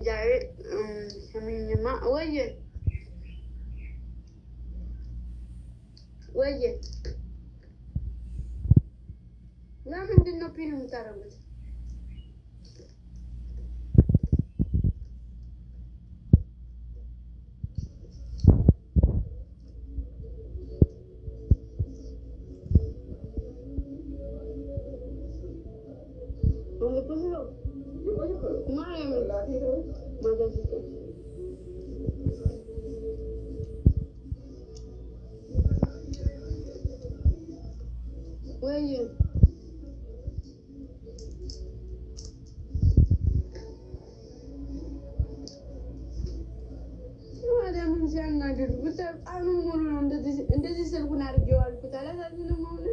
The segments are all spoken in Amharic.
ዛሬ ሰሚኝማ ወየ ለምንድን ነው ፒን የምታደርጉት? ወየ ማዳምን ሲያናግሩ በጣም ሙሉ ነው። እንደዚህ ስልኩን አድርጌው አልኩት። አላሳዝንም አሁን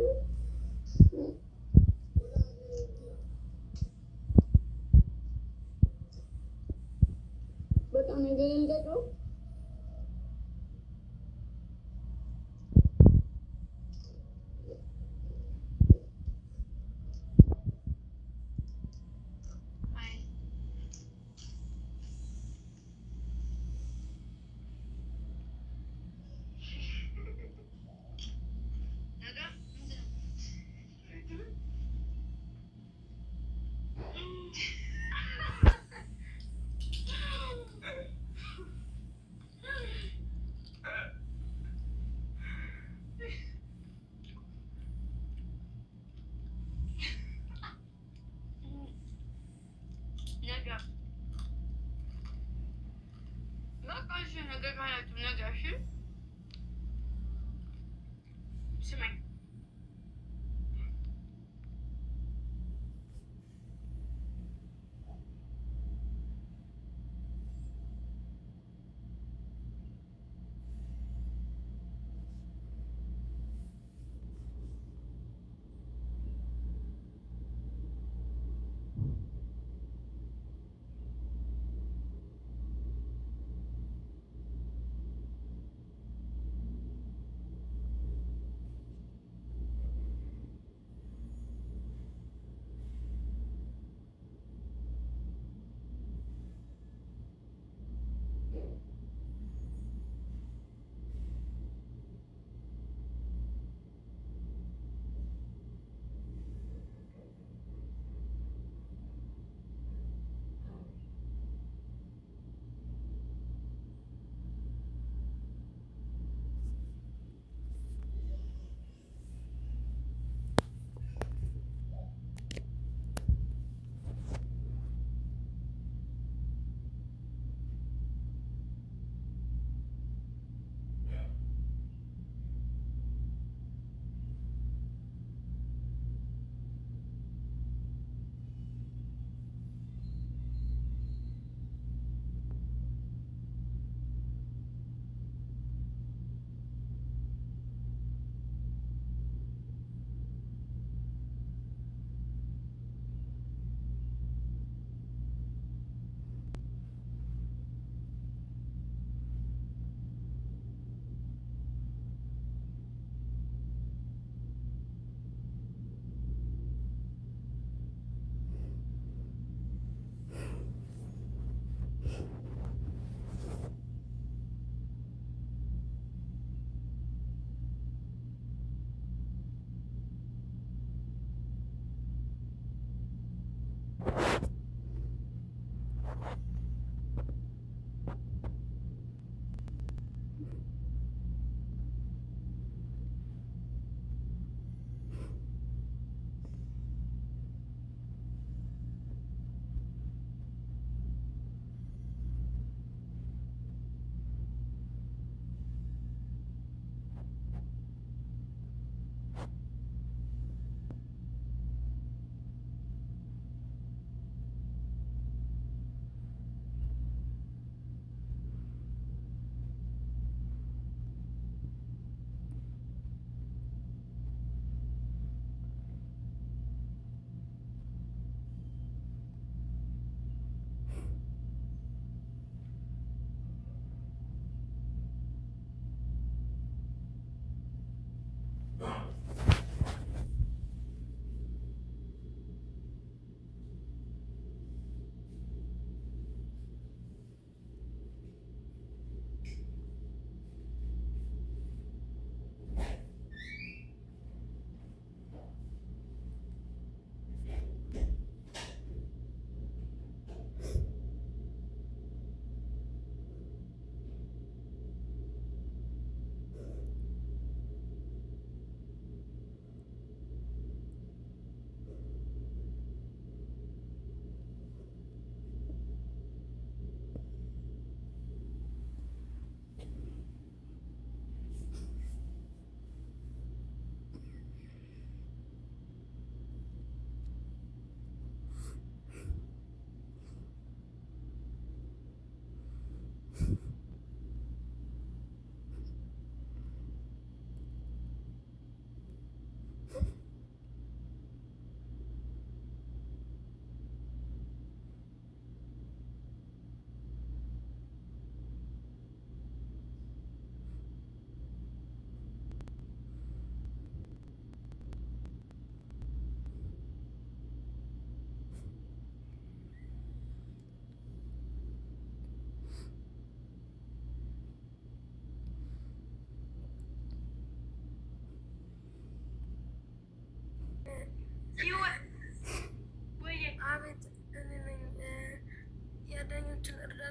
በጣም ነገር እንደቀው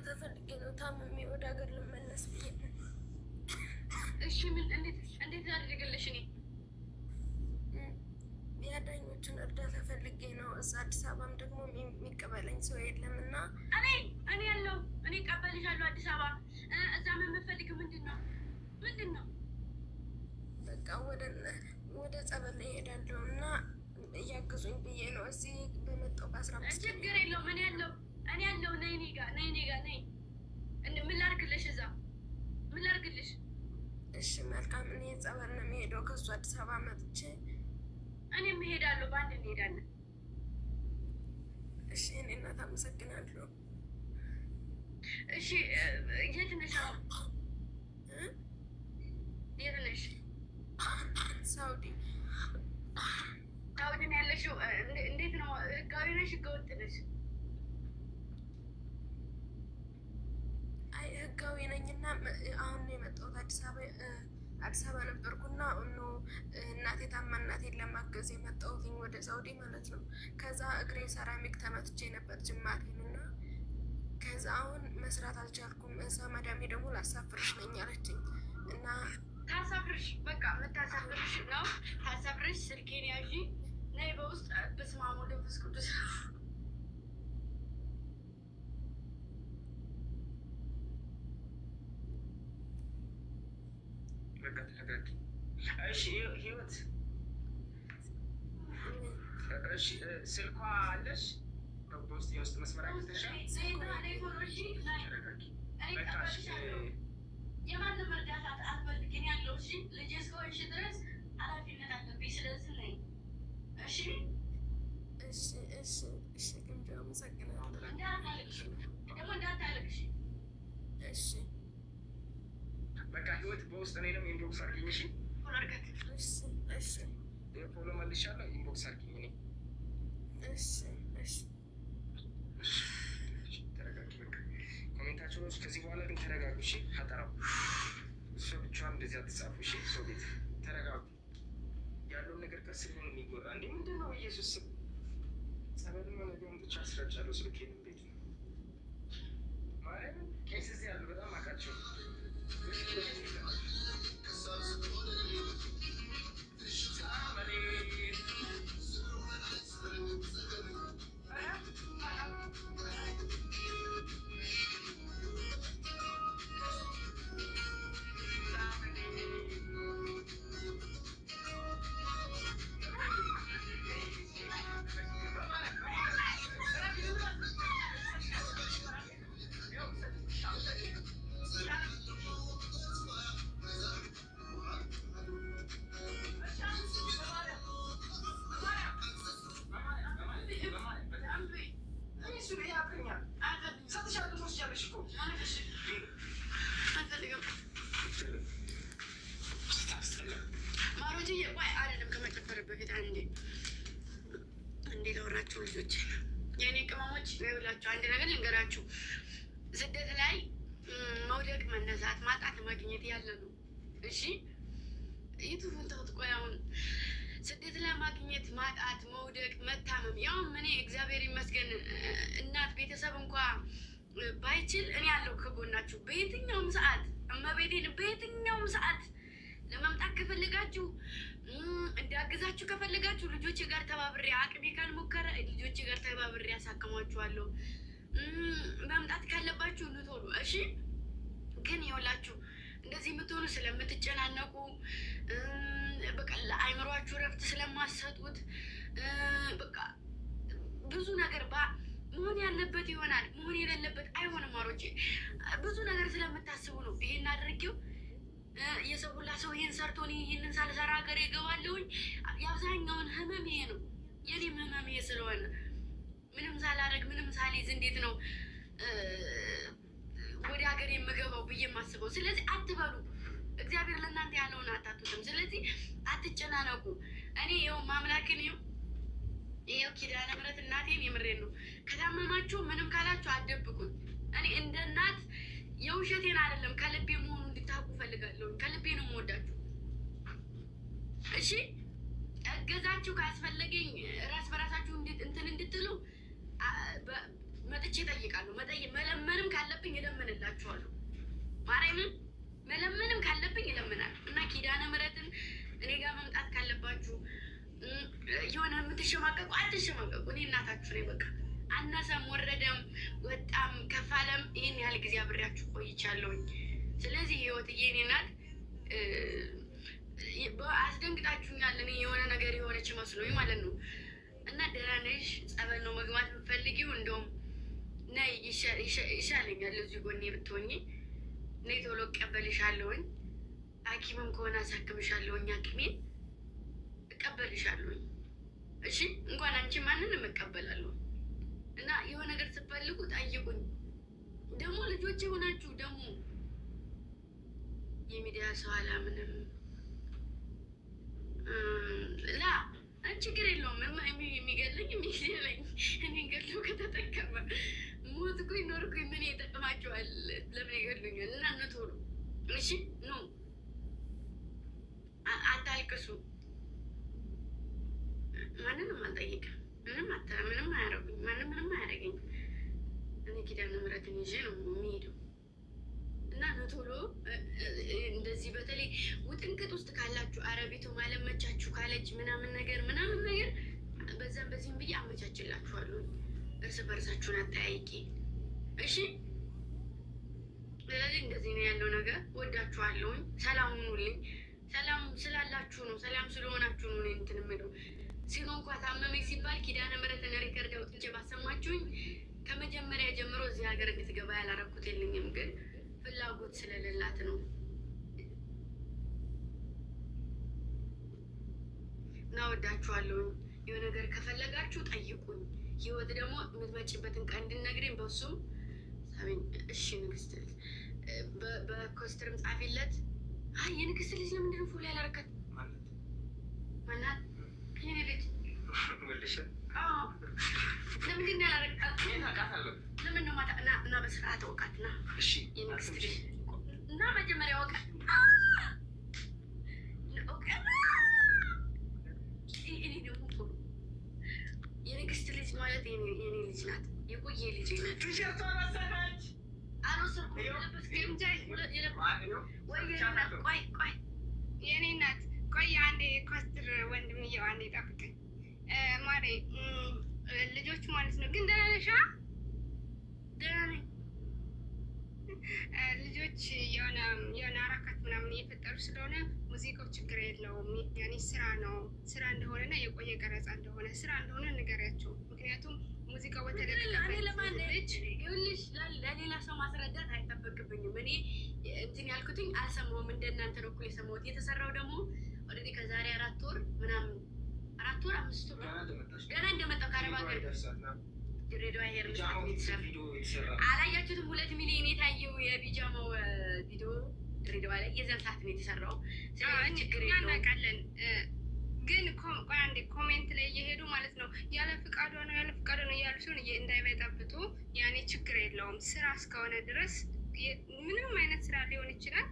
እርዳታ ፈልጌ ነው። ታምሜ ወደ ሀገር ልመለስ ብዬ ነው። እሺ እንዴት ላድርግልሽ? እኔ የአዳኞችን እርዳታ ፈልጌ ነው። እዛ አዲስ አበባም ደግሞ የሚቀበለኝ ሰው የለም እና እኔ ያለው እኔ እቀበልሻለሁ አዲስ አበባ። እዛ የምፈልገው ምንድን ነው? በቃ ወደ ጸበል እሄዳለሁ እና እያግዙኝ ብዬ ነው። እዚህ በመጣሁ በ15 ችግር የለውም። እኔ ያለው ነይ እኔ ጋ ነይ። ምን ላድርግልሽ? እዛ ምን ላድርግልሽ? እሺ መልካም። እኔ ጸበል ነው የሚሄደው ከእሱ አዲስ አበባ መጥቼ እኔም እሄዳለሁ። በአንድ እንሄዳለን። እሺ እኔ እናት አመሰግናለሁ። እሺ የት ነሽ? የት ነሽ? ሳውዲ ነው ያለሽው? እንዴት ነው? ህጋዊ ነሽ ህገወጥ ነሽ? አይ ህጋዊ ነኝና አሁን ነው የመጣሁት። አዲስ አበባ ነበርኩና እናቴ ታማ እናቴን ለማገዝ የመጣሁትኝ ወደ ሳውዲ ማለት ነው። ከዛ እግሬ ሰራሚክ ተመትቼ ነበር ጅማቴን እና ከዛ አሁን መስራት አልቻልኩም። እዛ መዳሜ ደግሞ ላሳፍርሽ ነኝ አለችኝ እና ታሳፍርሽ፣ በቃ የምታሳፍርሽ ነው። ታሳፍርሽ። ስልኬን ያዢ ነይ በውስጥ በስመ አብ ወወልድ ወመንፈስ ቅዱስ። እሺ ህይወት፣ እሺ ስልኳ አለሽ? በውስጥ የውስጥ መስመር አግኝተሻል? የማንም እርዳታ አትፈልጊ ያለው። እሺ ልጄ እስከሆንሽ ድረስ ኃላፊነት አለብኝ። ስለዚህ ነይ። እሺ ግንጆ አመሰግናለሁ። እንዳታለቅሽ ደግሞ እንዳታለቅሽ። እሺ በቃ ህይወት በውስጥ እኔንም ኢንቦክስ አድርጊኝ። እሺ እሺ ፎሎ መልሻለሁ። ኢንቦክስ አድርጊኝ። ተረጋጊ። በቃ ኮሜንታቸውን ከዚህ በኋላ ግን ተረጋጉ። እሺ አጠራው እሱ ብቻዋን እንደዚህ አትጻፉ። እሺ ሰው ቤት ተረጋጉ። ያለውን ነገር ቀስ ብሎ የሚጎራ እንዴ ምንድን ነው? ኢየሱስ ጸበል ነገውን ብቻ አስረጫለሁ። ስልኬንም ቤት ነው ማለት ቄስ እዚህ ያሉ በጣም አውቃቸው በፊት አንዴ ለወራችሁ ልጆች የእኔ ቅመሞች ይኸውላችሁ፣ አንድ ነገር ልንገራችሁ። ስደት ላይ መውደቅ፣ መነሳት፣ ማጣት፣ ማግኘት ያለ ነው። እሺ ይቱን ተውት። ቆይ አሁን ስደት ላይ ማግኘት፣ ማጣት፣ መውደቅ፣ መታመም፣ ያውም እኔ እግዚአብሔር ይመስገን እናት ቤተሰብ እንኳ ባይችል እኔ ያለው ከጎናችሁ በየትኛውም ሰዓት እመቤቴን በየትኛውም ሰዓት ለመምጣት ከፈለጋችሁ እንዳግዛችሁ ከፈለጋችሁ ልጆቼ ጋር ተባብሬ አቅሜ ካልሞከረ ልጆቼ ጋር ተባብሬ ያሳክሟችኋለሁ። መምጣት ካለባችሁ ልትሆኑ እሺ። ግን ይኸውላችሁ እንደዚህ የምትሆኑ ስለምትጨናነቁ በቃ ለአይምሯችሁ ረፍት ስለማሰጡት በቃ ብዙ ነገር መሆን ያለበት ይሆናል፣ መሆን የሌለበት አይሆንም። አሮቼ ብዙ ነገር ስለምታስቡ ነው ይሄን አድርጌው የሰው ሁላ ሰው ይሄን ሰርቶን ይሄንን ሳልሰራ ሀገር የገባለሁኝ። የአብዛኛውን ህመም ይሄ ነው። የኔም ህመም ይሄ ስለሆነ ምንም ሳላደርግ ምንም ሳልይዝ እንዴት ነው ወደ ሀገር የምገባው ብዬ የማስበው። ስለዚህ አትበሉ፣ እግዚአብሔር ለእናንተ ያለውን አታቱትም። ስለዚህ አትጨናነቁ። እኔ ይኸው ማምላክን ይኸው ኪዳነ ምሕረት እናቴን የምሬን ነው። ከታመማችሁ ምንም ካላችሁ አትደብቁኝ። እኔ እንደ እናት የውሸቴን አይደለም ከልቤ መሆኑ እንድታውቁ ፈልጋለሁ። ከልቤ ነው የምወዳችሁ። እሺ እገዛችሁ ካስፈለገኝ ራስ በራሳችሁ እንትን እንድትሉ መጥቼ እጠይቃለሁ። መለመንም ካለብኝ መለመንም ካለብኝ ይለምናል እና ኪዳነ ምሕረትን እኔ ጋር መምጣት ካለባችሁ የሆነ የምትሸማቀቁ አትሸማቀቁ። እኔ እናታችሁ ነኝ። በቃ አነሰም ወረደም ወጣም ከፋለም ይህን ያህል ጊዜ አብሬያችሁ ቆይቻለሁኝ። ስለዚህ ህይወትዬ እኔ ናት። አስደንግጣችሁኛል። እኔ የሆነ ነገር የሆነች መስሎኝ ማለት ነው። እና ደህና ነሽ? ጸበል ነው መግባት የምትፈልጊው? እንደውም ነይ ይሻለኛል። እዚህ ጎኔ ብትሆኚ ነይ፣ ቶሎ እቀበልሻለሁኝ። ሐኪምም ከሆነ አሳክምሻለሁኝ። ሐኪሜን እቀበልሻለሁኝ። እሺ፣ እንኳን አንቺ ማንንም እቀበላለሁ። እና የሆነ ነገር ስትፈልጉ ጠይቁኝ። ደግሞ ልጆች የሆናችሁ ደግሞ የሚዲያ ሰው አላምንም ላ ችግር የለውም። የሚገለኝ የሚገለኝ እኔ ገለው ከተጠቀመ ሞትኩኝ ኖርኩኝ ምን ይጠቅማቸዋል? ለምን ይገሉኛል? እና ቶሎ እሺ፣ ኑ አታልቅሱ። ማንንም አልጠይቅም። ምንም አያረጉኝ። ማንም ምንም አያደርገኝ። እኔ ኪዳነ ምሕረትን ይዤ ነው የሚሄደው። እና ቶሎ እንደዚህ በተለይ ውጥንቅጥ ውስጥ ካላችሁ አረቢቱ ማለመቻችሁ ካለች ምናምን ነገር በዛም በዚህም ብዬ አመቻችላችኋለሁ። እርስ በርሳችሁን አጠያይቂ። እሺ፣ ስለዚህ እንደዚህ ነው ያለው ነገር። ወዳችኋለሁኝ። ሰላም ሁኑልኝ። ሰላም ስላላችሁ ነው፣ ሰላም ስለሆናችሁ ነው እንትን የምለው። ሲኖ እንኳ ታመመኝ ሲባል ኪዳነ ምሕረትን ሪከርድ አውጥቼ ባሰማችሁኝ ከመጀመሪያ ጀምሮ እዚህ ሀገር እንድትገባ ያላረኩት የለኝም፣ ግን ፍላጎት ስለሌላት ነው። እና ወዳችኋለሁኝ። የሆነ ነገር ከፈለጋችሁ ጠይቁኝ። ህይወት ደግሞ የምትመጪበትን ቀን እንድነግረኝ በሱም ሳቢኝ። እሺ ንግስት ልጅ በኮስትርም ጻፊለት። አይ የንግስት ልጅ ለምንድን ነው ፎሎ ያላረካት? ማናት? የኔ ልጅ ለምንድን ነው ያላረካት? ለምን ነው ማታ? እና በስርዓት ወቃት። ና የንግስት ልጅ እና መጀመሪያ ወቃት። እኔ ደግሞ የንግስት ልጅ ማለት የኔ ልጅ ናት። የቆየ ልጅ ናት። ቆይ የኔ ናት። ቆይ አንዴ ኮስትር ወንድምየው አንዴ ጠብቀኝ ማሬ። ልጆች ማለት ነው። ግን ደህና ነሽ? ደህና ነኝ። ልጆች የሆነ አራካት ምናምን እየፈጠሩ ስለሆነ ሙዚቃው ችግር የለውም። ያኔ ስራ እንደሆነና የቆየ ቀረጻ እንደሆነ ስራ እንደሆነ ንገሪያቸው። ምክንያቱም ሙዚቃው በተደረገበት ይኸውልሽ፣ ለሌላ ሰው ማስረዳት አይጠበቅብኝም። እኔ እንትን ያልኩትኝ አልሰማሁም። እንደናንተ ነው እኮ የሰማሁት። የተሰራው ደግሞ ኦልሬዲ ከዛሬ 4 ወር ምናምን 4 ወር 5 ወር ገና እንደመጣሁ ከአረብ ሀገር ድሬዳዋ ሄር የተሰራ አላያችሁትም? 2 ሚሊዮን የታየው የቢጃማው ቪዲዮ ድሬዳዋ ላይ የዛን ሰዓት ነው የተሰራው። ችግር እናውቃለን። ግን ቆይ አንዴ ኮሜንት ላይ እየሄዱ ማለት ነው ያለ ፍቃዷ ነው እያሉ ሲሆን እንዳይበጠብጡ። ያኔ ችግር የለውም። ስራ እስከሆነ ድረስ ምንም አይነት ስራ ሊሆን ይችላል።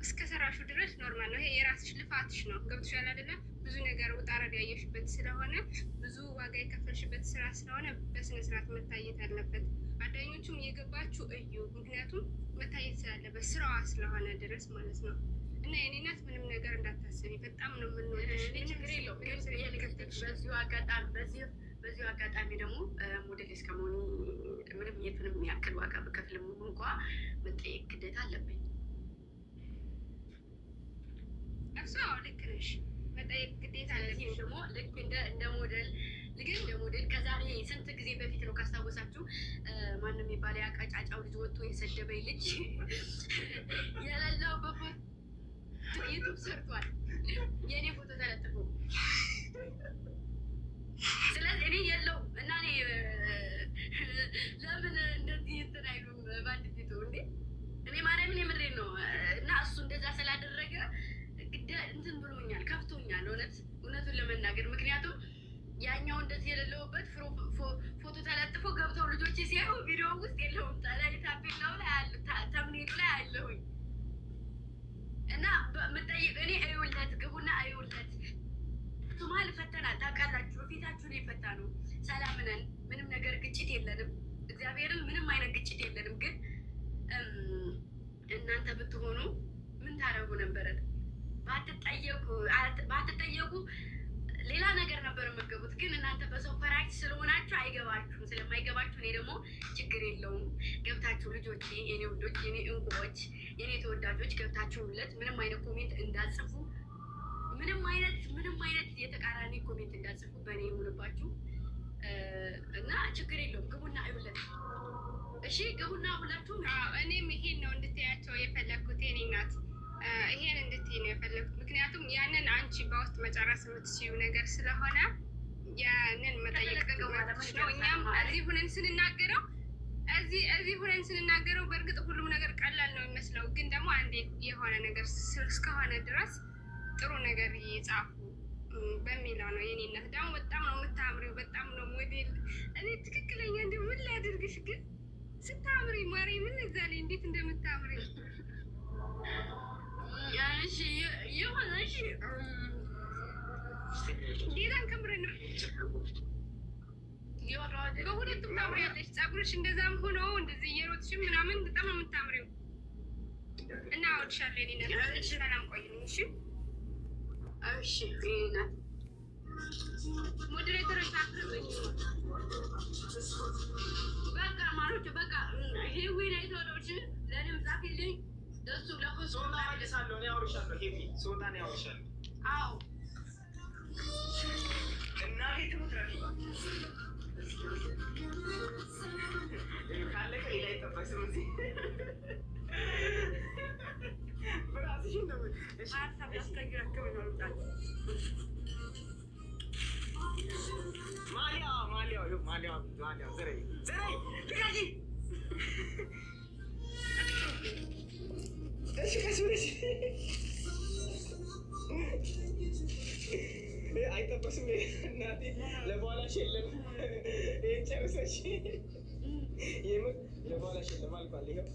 እስከ ሰራሹ ድረስ ኖርማል ነው። ይሄ የራስሽ ልፋትሽ ነው። ገብቶሻል አይደለ? ብዙ ነገር ውጣ ውረድ ያየሽበት ስለሆነ ብዙ ዋጋ የከፈልሽበት ስራ ስለሆነ በስነ ስርዓት መታየት አለበት። አዳኞቹም እየገባችሁ እዩ። ምክንያቱም መታየት ስላለበት ስራዋ ስለሆነ ድረስ ማለት ነው። እና የኔ ናት። ምንም ነገር እንዳታስቢ። በጣም ነው የምንወደሽ። ችግር የለውም። በዚሁ አጋጣሚ ደግሞ ሞዴል እስከመሆኑ ምንም የቱንም ያክል ዋጋ በከፍልም እንኳ መጠየቅ ግዴታ አለብኝ። እሱ ልክ ነሽ፣ መጠየቅ ግዴታ አለብኝ። ደግሞ ልክ እንደ ሞዴል ከዛሬ ስንት ጊዜ በፊት ነው ካስታወሳችሁ፣ ማንም የሚባል ያቀጫጫው ልጅ ወጥቶ የሰደበኝ ልጅ የሌለው በፎቶ ዩቱብ ሰርቷል። የእኔ ፎቶ ተለጥፎ ስለዚህ እኔ የለውም እና እኔ ለምን እንደዚህ እንትን አይሉም? በአንድ ፊቱ እንዴ እኔ ማርያምን የምሬን ነው። እና እሱ እንደዛ ስላደረገ እንትን ብሎኛል፣ ከፍቶኛል እውነቱን ለመናገር። ምክንያቱም ያኛው እንደዚህ የሌለውበት ፎቶ ተለጥፎ ገብተው ልጆች ሲያዩ ቪዲዮ ውስጥ የለውም። ታፔላው ላይ ተምኔቱ ላይ አለሁኝ እና ምጠይቅ እኔ እዩለት፣ ግቡና እዩለት። ሱማል ፈተና ታውቃላችሁ፣ ፊታችሁ ላይ ፈታ ነው። ሰላም ነን፣ ምንም ነገር ግጭት የለንም። እግዚአብሔርን ምንም አይነት ግጭት የለንም። ግን እናንተ ታደርጉ ነበረ። ባትጠየቁ ሌላ ነገር ነበር የምትገቡት። ግን እናንተ በሰው ፈራጅ ስለሆናችሁ አይገባችሁም። ስለማይገባችሁ እኔ ደግሞ ችግር የለውም ገብታችሁ ልጆቼ፣ የኔ ውዶች፣ የኔ እንቁዎች፣ የኔ ተወዳጆች ገብታችሁለት ምንም አይነት ኮሜንት እንዳጽፉ፣ ምንም አይነት የተቃራኒ ኮሜንት እንዳጽፉ በእኔ የሆንባችሁ እና ችግር የለውም። ግቡና አይውለት እሺ፣ ግቡና ሁላችሁም። እኔም ይሄን ነው እንድትያቸው የፈለግኩት የኔ ናት። ይሄን እንድትይ ነው የፈለግኩት። ምክንያቱም ያንን አንቺ በውስጥ መጨረስ የምትችይው ነገር ስለሆነ ያንን መጠየቅ ነው። እኛም እዚህ ሁነን ስንናገረው በእርግጥ ሁሉም ነገር ቀላል ነው የሚመስለው፣ ግን ደግሞ አንዴ የሆነ ነገር እስከሆነ ድረስ ጥሩ ነገር ይጻፉ በሚለው ነው። የኔ እናት ደግሞ በጣም ነው የምታምሪው፣ በጣም ነው ሞዴል። እኔ ትክክለኛ እንዲ ምን ላድርግሽ ግን ስታምሪ ማሪ ምን እዛ ላይ እንዴት እንደምታምሪ ጌታን ከምረን ነው። በሁለቱም ታምሪያለሽ። ፀጉርሽ እንደዛም ሆኖ እንደዚህ እየሮጥሽም ምናምን በጣም ነው የምታምሪው እና እወድሻለሁ የኔ እናት። ሰላም ቆይልኝ። እሺ እሺ ናት ሞዴሬተሮች አቅርብኝ። በቃ ማሮች በቃ ሄዊ ላይ ተወዶች ለንም ጻፊልኝ ደሱ ለሁሉ ሶታ አደሳለሁ ነው ያወርሻለሁ። ሄዊ ሶታ ነው ያወርሻለሁ። አዎ እና ሄቱ ትራፊ ካለ ከሌላ ይጠፋሽ ስለዚህ በራስሽ ነው ሀሳብ ያስቀይራቸው ነው ልጣ ማሊያ ዘሬ ልቃቂ እሺ ከሱሽ አይጠበስም እናቴ ለበኋላሽ የለም። ይሄን ጨርሰሽ የምር ለበኋላሽ የለም አልኳል። ይኸው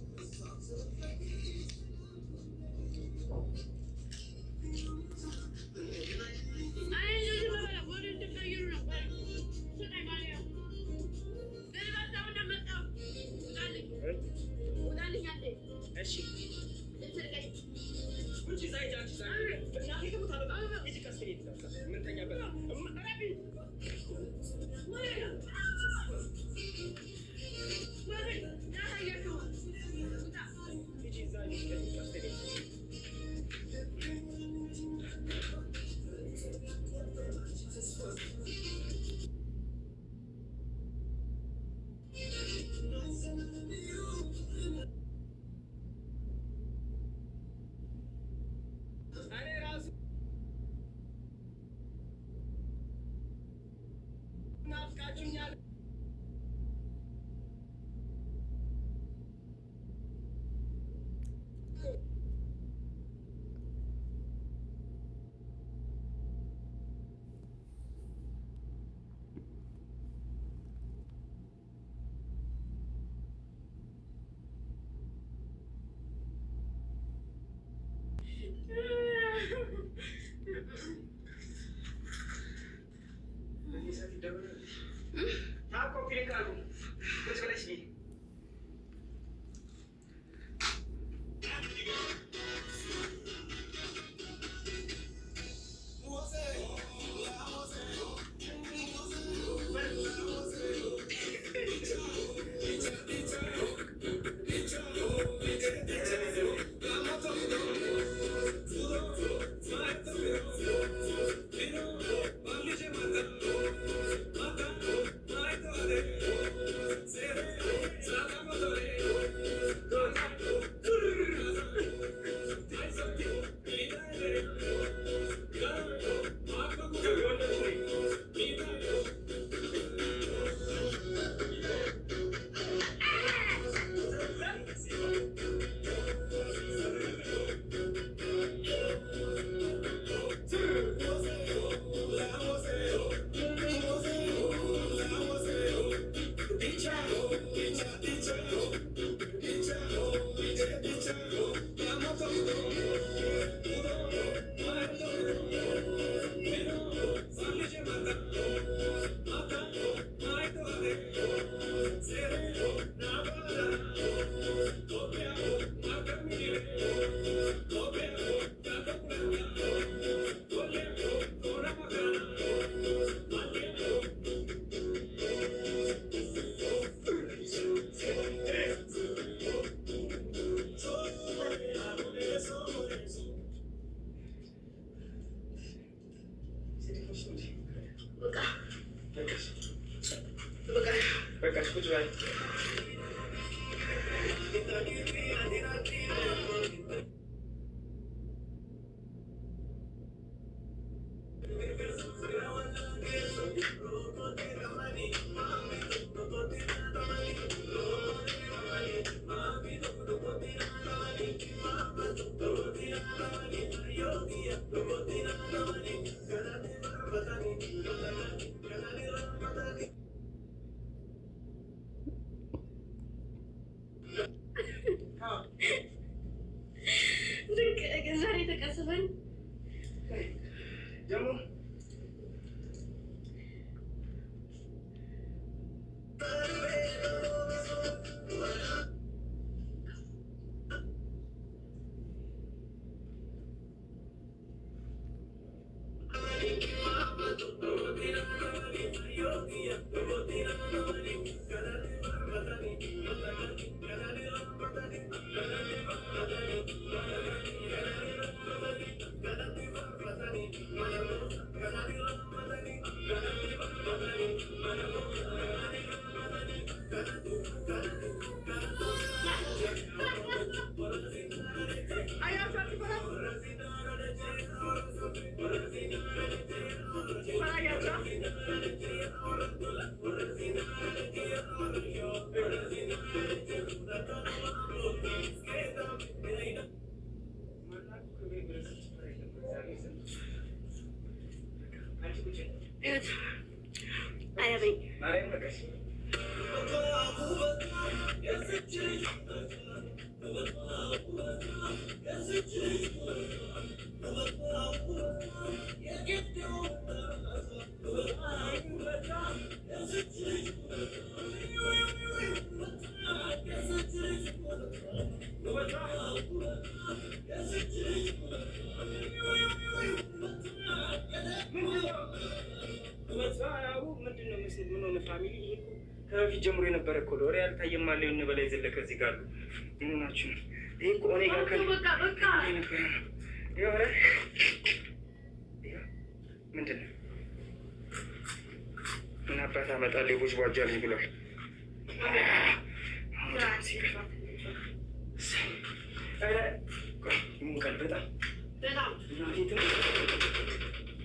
ላይ ዛሬ ተቀስፈን ደግሞ ከበፊት ጀምሮ የነበረ እኮ ሎሬ ያልታየም አለ የሆነ በላይ ዘለቀ እዚህ ጋር ምን ሆናችሁ ነው? ይሄ እኮ እኔ ጋር የነበረ ነው። የሆነ ምንድን ነው ምን አባት አመጣለሁ የቦች ቧጃ ልኝ ብሏል። ይሞቃል በጣም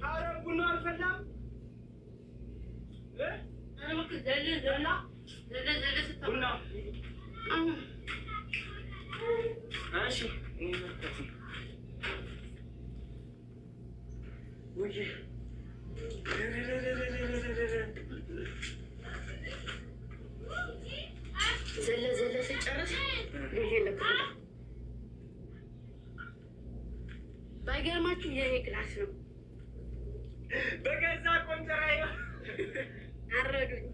ኧረ ቡና አልፈላም። ቡና እሺ ዘለ ስጨርስ ልጅ ለክፍል ባይገርማችሁ የኔ ክላስ ነው። በገዛ ቆንጠራዬ አረዱኝ።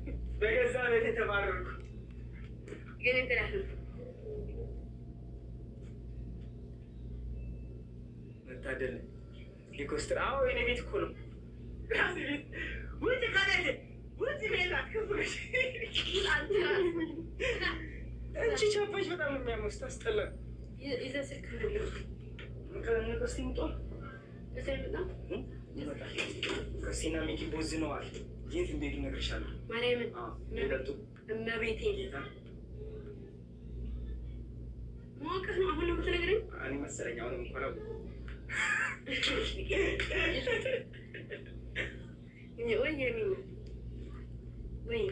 በገዛ ቤት የተባረርኩ የኔ ክላስ ነው። መታደል ሊኮስትር አዎ የኔ ቤት እኮ ነው። ራሴ ቤት ውጭ ካለች ውጭ ቤላት ክፍሎች እንቺ ቻፓች በጣም የሚያመስ ታስጠላ። ይዘህ ስልክ ነው ከነቀስቲ ምጧ ቀስቲና ሚኪ ቦዝነዋል። የት እንዴት እነግርሻለሁ። ማርያምን ይለጡ እመቤቴ ሞቅህ ነው አሁን ነው የምትነግረኝ? እኔ መሰለኝ አሁንም እንኳን ወይ የሚል ወይ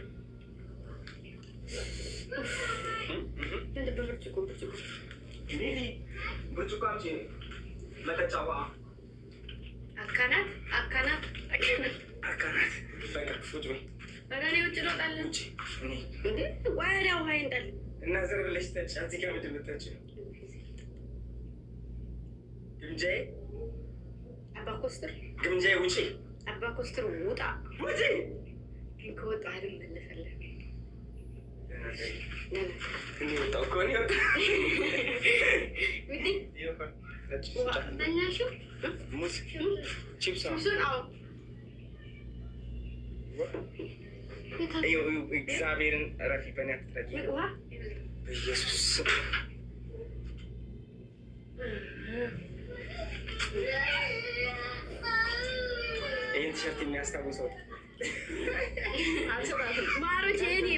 ብርጭቆ ብርጭቆ አምጪ መጠጫዋ አካናት በቃ ቁጭ በይ። በቃ እኔ ውጭ ልወጣለን እንዴ ወዲያ ውሃ ይንጣል እና ዘር ብለሽ ጠጪ። አንቺ ጋር ምንድን ነው የምትጠጪው? ግምጃዬ አባ ኮስትር ግምጃዬ ውጪ። አባ ኮስትር ውጣ ውጪ። ግን ከወጣሁ አልመለሳለሁ። እኔ ወጣሁ እኮ እኔ ወጣሁ። ሙዝ ቺፕስ እግዚአብሔርን እረፊ። በእኔ አትጥረጊ በኢየሱስ ስም። ይህን ቲሸርት የሚያስታውሰው ማሮቼ እኔ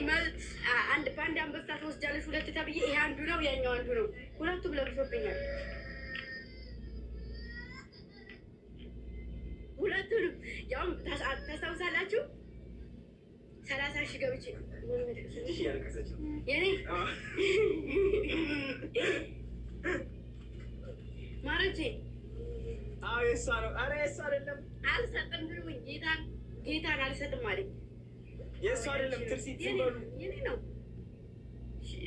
አንድ በአንድ አንበሳ ትወስጃለሽ ሁለት ተብዬ ይሄ አንዱ ነው ያኛው አንዱ ነው። ሁለቱም ለብሶብኛል። ሁለቱንም ያውም ታስታውሳላችሁ 30,000 ገብቼ የኔ ማሮቼ የእሷ ነው። ኧረ የእሷ አይደለም አልሰጥም ብሉኝ ጌታን አልሰጥም አለኝ። የእሷ አይደለም ትርሲት ዝም በሉ። የኔ ነው።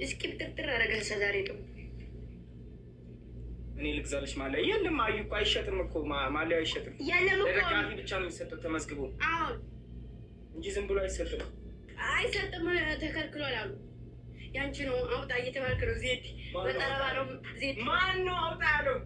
እስኪ ብጥርጥር አደረገ ዛሬ ጥሩ እኔ ልግዛልሽ ማሊያ የለም። አዩ እኮ አይሸጥም እኮ ማሊያ አይሸጥም። የለም እኮ ለደጋፊ ብቻ ነው የሚሰጠው ተመዝግቦ አሁን እንጂ ዝም ብሎ አይሰጥም። አይሰጥም ተከልክሏል አሉ። ያንቺ ነው አውጣ እየተባልክ ነው። ዜድ በጠረባ ነው ዜድ። ማን ነው አውጣ ያለው?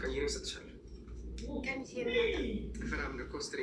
ቀይሬ እሰጥሻለሁ። ጥፍራም ነው ኮስትሬ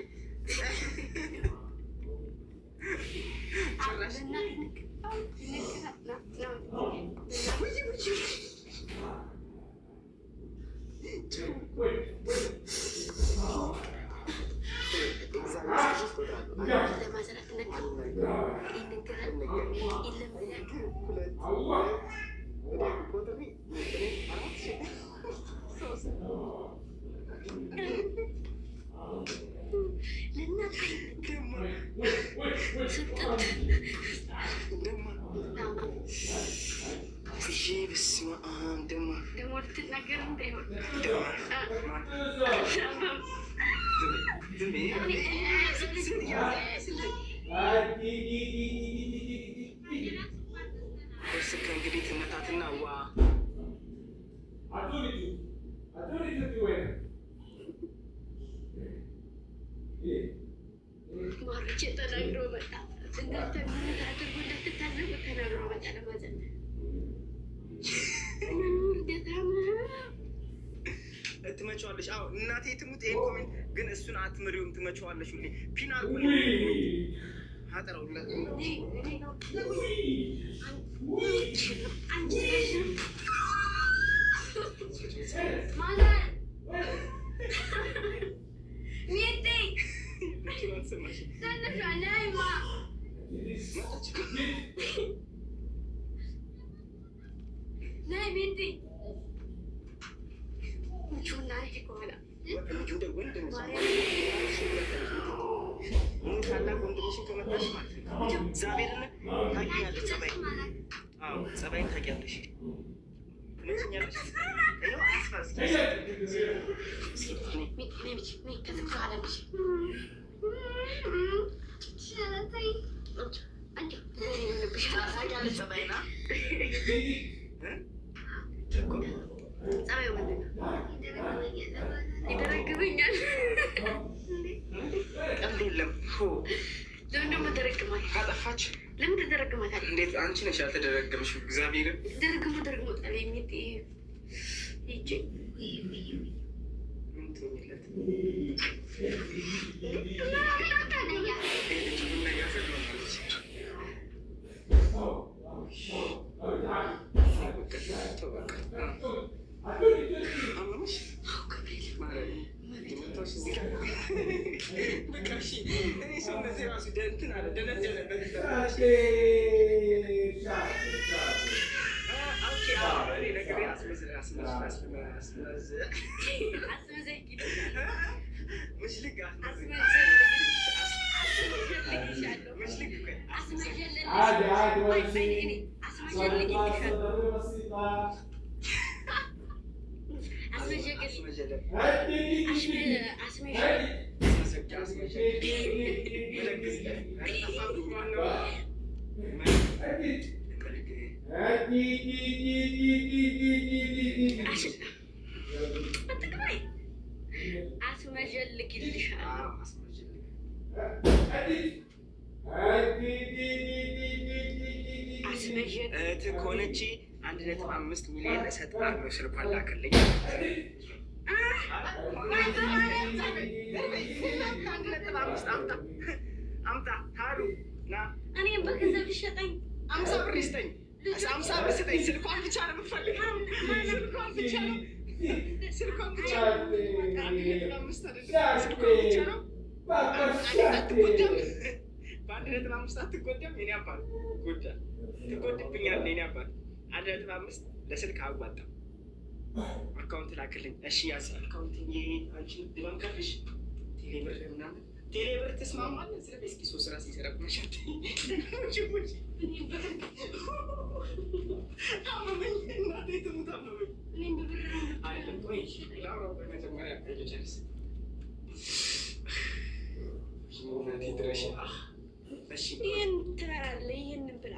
እንግዲህ ትመታትና ዋ ማርቼ ተናግሮ መጣ። እናንተ ምን አድርጎ እንዳትታዘቡ ተናግሮ መጣ። ለማዘን ትመቸዋለሽ። አዎ እናቴ ትሙት። ይሄን ኮሜንት ግን እሱን አትምሪውም። ትመቸዋለሽ። ሁሌ ፒን አርጉ ሀጠረው ጸባይን ታውቂያለሽ። ይደረግብኛል። ቀልድ የለም። ለምን ደግሞ ተደረግማል? ካጠፋች ለምን ተደረግማታል? እንዴት አንቺ ነሽ ያልተደረገምሽው? እግዚአብሔርን ደርግሞታል የሚል ይቺ ምን ትሆኝለት ከሆነች 1.5 ሚሊዮን እሰጥሃለሁ። ስልኳን ላክልኝ። 1.5 አምጣ ታሉ ና እኔም በገንዘብ ልሸጠኝ 50 ብር ይስጠኝ። 50 ብር ስጠኝ። ስልኳን ብቻ ነው የምፈልገው። ስልኳን ብቻ ነው። ስልኳን ብቻ ነው። 1.5 ስልኳን ብቻ ነው። አትጎዳም። በ1.5 አትጎዳም። የኔ አባት ጎዳ ትጎድብኛለህ። የኔ አባት 1.5 ለስልክ አዋጣም። አካውንት ላክልኝ። እሺ ያዝ አካውንት። አንቺ ድባንካሽ ቴሌብር ምናምን ቴሌብር ትስማማለህ? ስለ እስኪ ሶስት ራስ ይሰራቅ መሸት አመመኝ። እናቴ ትሙት አመመኝ። አይደለም ቆይ ላውራው በመጀመሪያ ልጨርስ። እናቴ ድረሽ። እሺ ይህን ትበላለህ? ይህንን ብላ።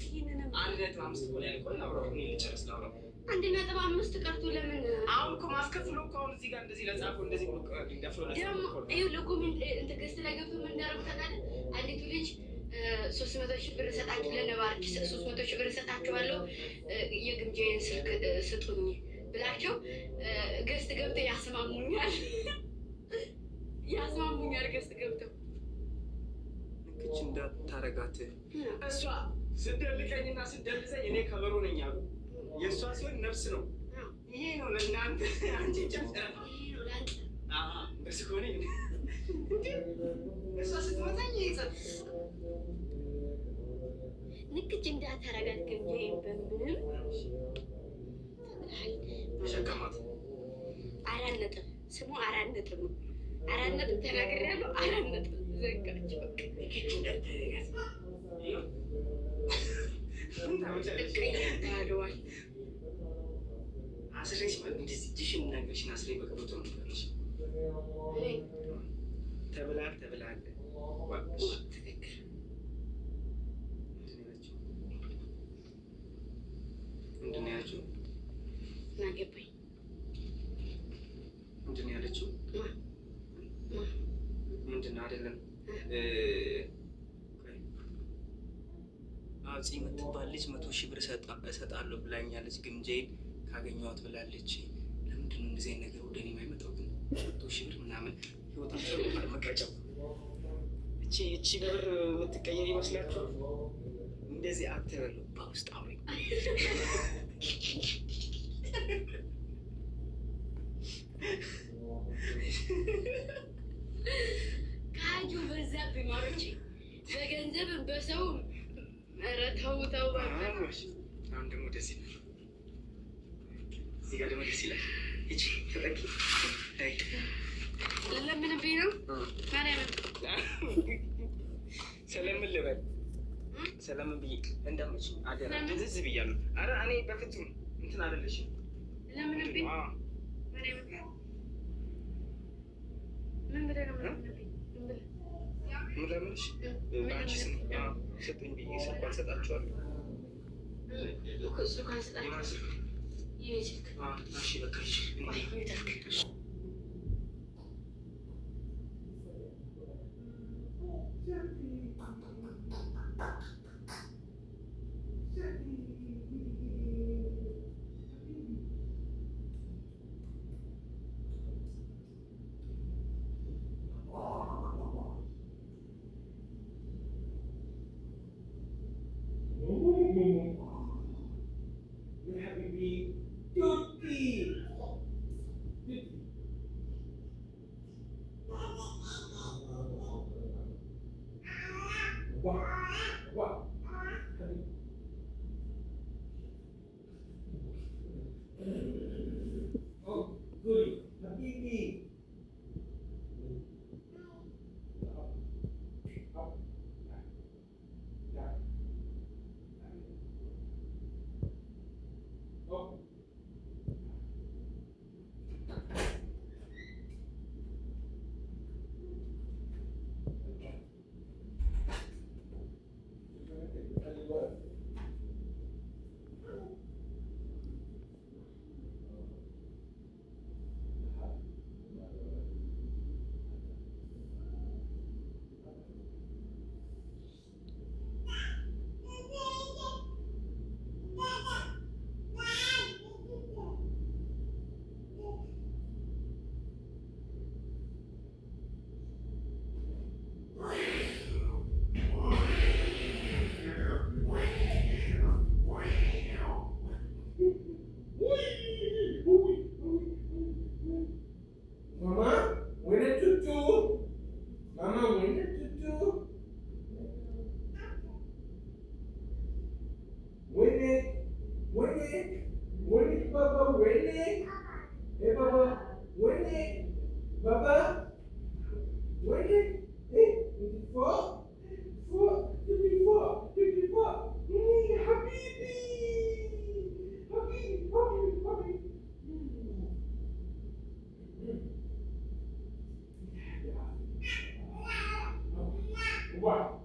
ይህንንም 1.5 ቆይ ቆይ ላውራው ልጨርስ ላውራው 1.5 ቀርቶ ለምን አሁን እኮ ማስከፍሎ እኮ አሁን እዚህ ጋር እንደዚህ ለጻፈው እንደዚህ ብሎ እንደፍሎ ደግሞ ይኸው ለኮሜንት እንትን ገዝት ላይ ገብቶ ምን እንዳደረጉ ታውቃለህ? አንዲቱ ልጅ 300 ሺህ ብር እሰጣችሁ ለነባርኪ 300 ሺህ ብር እሰጣችኋለሁ የግምጃዬን ስልክ ስጡኝ ብላቸው ገዝት ገብተው ያስማሙኛል። ገዝት ገብተው ልክች እንዳታረጋት እሷ ስደልቀኝና ስደልዘኝ እኔ ከበሮ ነኝ አሉ። የእሷ ሲሆን ነፍስ ነው። ይሄ ነው ለእናንተ። አንቺ ጨፍጨፍ እሱ ከሆነ እሷ ስትመታኝ ይጸፍ ንክች እንዳታረጋት ግምጃዬን በምንም ተሸከማት። 4 ነጥብ ስሙ 4 ነጥብ ነው። 4 ነጥብ ተናግሬያለሁ። 4 ነጥብ ዘጋቸው። ንክች እንዳታረጋት ታደዋል አስሬሽ እንደዚህ እጅሽን ነገርሽን አስሬ በቀበቶ ነው ነገርሽ። ተብላል ተብላል ትክክል። ምንድን ነው ያለችው? ናገባኝ ምንድን ነው ያለችው? ምንድን ነው አይደለም አፄ የምትባል ልጅ 100 ሺህ ብር እሰጣለሁ ብላኛለች። ግምጃዬን ካገኘኋት ብላለች። ለምንድን ነው እንደዚህ አይነት ነገር ወደ እኔ የማይመጣው? ግን 100 ሺህ ብር ምናምን ህይወታቸው መቀጨው። እቺ ብር የምትቀየር ይመስላችኋል? እንደዚህ አትበሉ። በውስጥ አውሪ ካጁ በዛብኝ ማሮቼ፣ በገንዘብም በሰውም። ኧረ ተው ተው። አሁን ደግሞ ደስ ይላል። እዚህ ጋር ደግሞ ደስ ይላል። ይቺ ተጠቂ ለምንብኝ ነው ማርያምን ስለምን ልበል? ስለምን ብዬ እንደምች አደራ ትዝ ብያለሁ። ኧረ እኔ በፍጹም እንትን አይደለሽም። ለምንብኝ ምን ብለህ ነው ለምንብኝ? ምን ለምንሽ? በአንቺ ስም ስጡኝ ብዬ ስልኳን ሰጣችኋለሁ። ስልኳን ሰጣችኋለሁ። ይህ ስልክ እሺ በቃ What?